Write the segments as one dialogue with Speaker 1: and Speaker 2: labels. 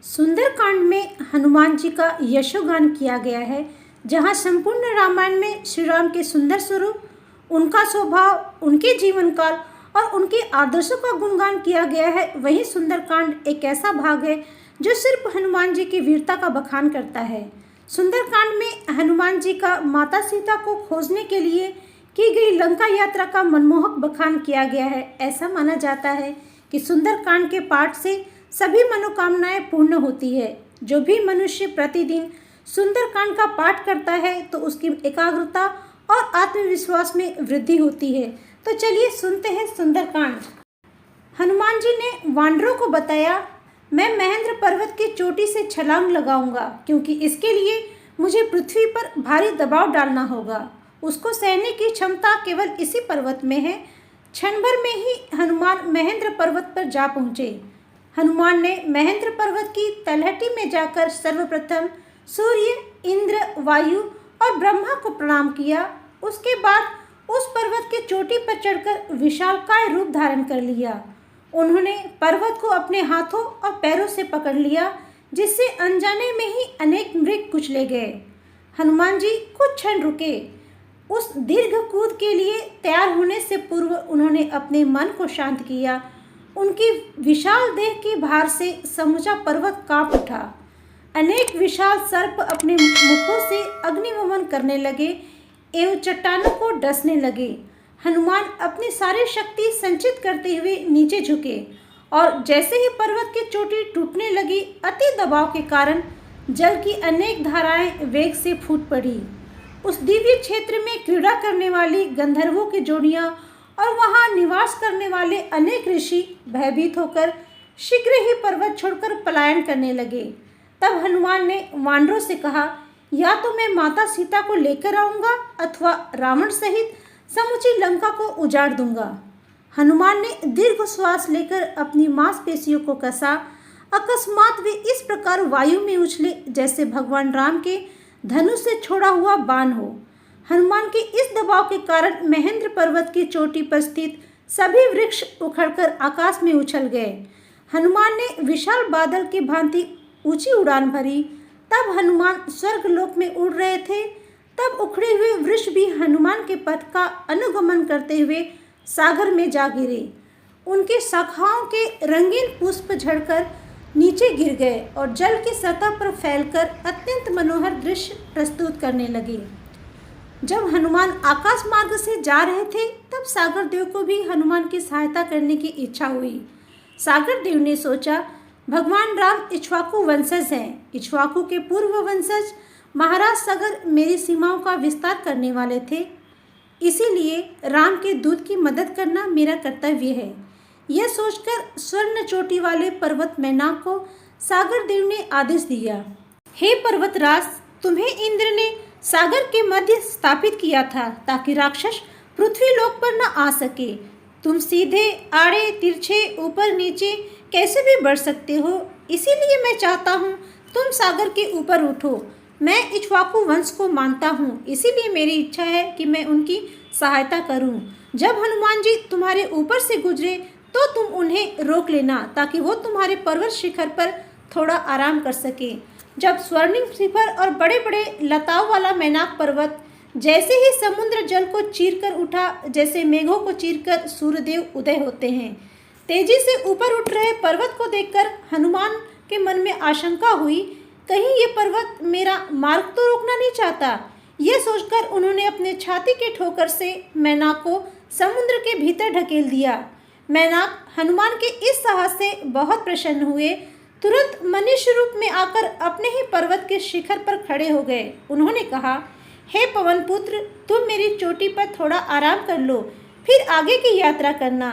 Speaker 1: सुंदरकांड में हनुमान जी का यशोगान किया गया है, जहाँ संपूर्ण रामायण में श्री राम के सुंदर स्वरूप, उनका स्वभाव, उनके जीवन काल और उनके आदर्शों का गुणगान किया गया है। वहीं सुंदरकांड एक ऐसा भाग है जो सिर्फ हनुमान जी की वीरता का बखान करता है। सुंदरकांड में हनुमान जी का माता सीता को खोजने के लिए की गई लंका यात्रा का मनमोहक बखान किया गया है। ऐसा माना जाता है कि सुंदरकांड के पाठ से सभी मनोकामनाएं पूर्ण होती है। जो भी मनुष्य प्रतिदिन सुंदरकांड का पाठ करता है तो उसकी एकाग्रता और आत्मविश्वास में वृद्धि होती है। तो चलिए सुनते हैं सुंदरकांड। हनुमान जी ने वानरों को बताया, मैं महेंद्र पर्वत की चोटी से छलांग लगाऊंगा, क्योंकि इसके लिए मुझे पृथ्वी पर भारी दबाव डालना होगा। उसको सहने की क्षमता केवल इसी पर्वत में है। क्षण भर में ही हनुमान महेंद्र पर्वत पर जा पहुँचे। हनुमान ने महेंद्र पर्वत की तलहटी में जाकर सर्वप्रथम सूर्य, इंद्र, वायु और ब्रह्मा को प्रणाम किया। उसके बाद उस पर्वत की चोटी पर चढ़कर विशालकाय रूप धारण कर लिया। उन्होंने पर्वत को अपने हाथों और पैरों से पकड़ लिया, जिससे अनजाने में ही अनेक मृग कुचले गए। हनुमान जी कुछ क्षण रुके। उस दीर्घ कूद के लिए तैयार होने से पूर्व उन्होंने अपने मन को शांत किया। उनकी विशाल देह के भार से समूचा पर्वत कांप उठा। अनेक विशाल सर्प अपने मुखों से अग्निवमन करने लगे एवं चट्टानों को डसने लगे। हनुमान अपनी सारी शक्ति संचित करते हुए नीचे झुके और जैसे ही पर्वत की चोटी टूटने लगी, अति दबाव के कारण जल की अनेक धाराएं वेग से फूट पड़ी। उस दिव्य क्षेत्र में क्रीड़ा करने वाली गंधर्वों की जोड़ियां और वहां निवास करने वाले अनेक ऋषि भयभीत होकर शीघ्र ही पर्वत छोड़कर पलायन करने लगे। तब हनुमान ने वानरों से कहा, या तो मैं माता सीता को लेकर आऊंगा अथवा रावण सहित समूची लंका को उजाड़ दूंगा। हनुमान ने दीर्घ श्वास लेकर अपनी मांसपेशियों को कसा। अकस्मात वे इस प्रकार वायु में उछले जैसे भगवान राम के धनुष से छोड़ा हुआ बाण हो। हनुमान के इस दबाव के कारण महेंद्र पर्वत की चोटी पर स्थित सभी वृक्ष उखड़कर आकाश में उछल गए। हनुमान ने विशाल बादल की भांति ऊंची उड़ान भरी। तब हनुमान स्वर्गलोक में उड़ रहे थे। तब उखड़े हुए वृक्ष भी हनुमान के पथ का अनुगमन करते हुए सागर में जा गिरे। उनके शाखाओं के रंगीन पुष्प झड़कर नीचे गिर गए और जल की सतह पर फैलकर अत्यंत मनोहर दृश्य प्रस्तुत करने लगे। जब हनुमान आकाश मार्ग से जा रहे थे, तब सागर देव को भी हनुमान की सहायता करने की इच्छा हुई। सागर देव ने सोचा, भगवान राम इक्ष्वाकु वंशज हैं। इक्ष्वाकु के पूर्व वंशज महाराज सागर मेरी सीमाओं का विस्तार करने वाले थे, इसीलिए राम के दूत की मदद करना मेरा कर्तव्य है। यह सोचकर स्वर्ण चोटी वाले पर्वत मैनाक को सागर देव ने आदेश दिया, हे पर्वतराज, तुम्हें इंद्र ने सागर के मध्य स्थापित किया था ताकि राक्षस पृथ्वी लोक पर न आ सके। तुम सीधे, आड़े, तिरछे, ऊपर नीचे कैसे भी बढ़ सकते हो, इसीलिए मैं चाहता हूँ तुम सागर के ऊपर उठो। मैं इक्ष्वाकु वंश को मानता हूँ, इसीलिए मेरी इच्छा है कि मैं उनकी सहायता करूँ। जब हनुमान जी तुम्हारे ऊपर से गुजरे तो तुम उन्हें रोक लेना, ताकि वो तुम्हारे पर्वत शिखर पर थोड़ा आराम कर सके। जब स्वर्णिम शिखर और बड़े बड़े लताओं वाला मैनाक पर्वत जैसे ही समुद्र जल को चीरकर उठा, जैसे मेघों को चीरकर सूर्यदेव उदय होते हैं, तेजी से ऊपर उठ रहे पर्वत को देखकर हनुमान के मन में आशंका हुई, कहीं ये पर्वत मेरा मार्ग तो रोकना नहीं चाहता। यह सोचकर उन्होंने अपने छाती के ठोकर से मैनाक को समुद्र के भीतर ढकेल दिया। मैनाक हनुमान के इस साहस से बहुत प्रसन्न हुए। तुरंत मनुष्य रूप में आकर अपने ही पर्वत के शिखर पर खड़े हो गए। उन्होंने कहा, हे पवन पुत्र, तुम मेरी चोटी पर थोड़ा आराम कर लो, फिर आगे की यात्रा करना।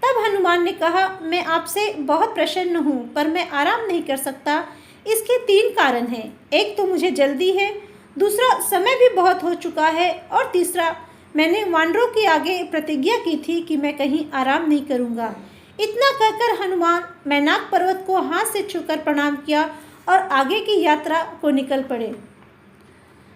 Speaker 1: तब हनुमान ने कहा, मैं आपसे बहुत प्रसन्न हूँ, पर मैं आराम नहीं कर सकता। इसके 3 कारण हैं। एक तो मुझे जल्दी है, दूसरा समय भी बहुत हो चुका है, और तीसरा मैंने वानरों के आगे प्रतिज्ञा की थी कि मैं कहीं आराम नहीं करूँगा। इतना कहकर हनुमान मैनाक पर्वत को हाथ से छूकर प्रणाम किया और आगे की यात्रा को निकल पड़े।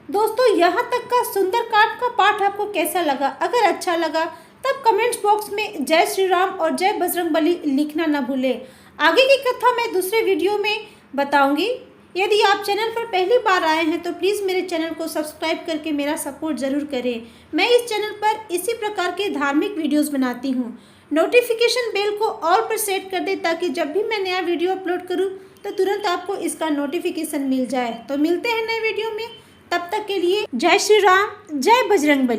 Speaker 1: दोस्तों, यहाँ तक का सुंदरकांड का पाठ आपको कैसा लगा? अगर अच्छा लगा तब कमेंट्स बॉक्स में जय श्री राम और जय बजरंगबली लिखना न भूलें। आगे की कथा मैं दूसरे वीडियो में बताऊंगी। यदि आप चैनल पर पहली बार आए हैं तो प्लीज़ मेरे चैनल को सब्सक्राइब करके मेरा सपोर्ट ज़रूर करें। मैं इस चैनल पर इसी प्रकार के धार्मिक वीडियोस बनाती हूँ। नोटिफिकेशन बेल को ऑल पर सेट कर दें ताकि जब भी मैं नया वीडियो अपलोड करूँ तो तुरंत आपको इसका नोटिफिकेशन मिल जाए। तो मिलते हैं नए वीडियो में, तब तक के लिए जय श्री राम, जय बजरंगबली।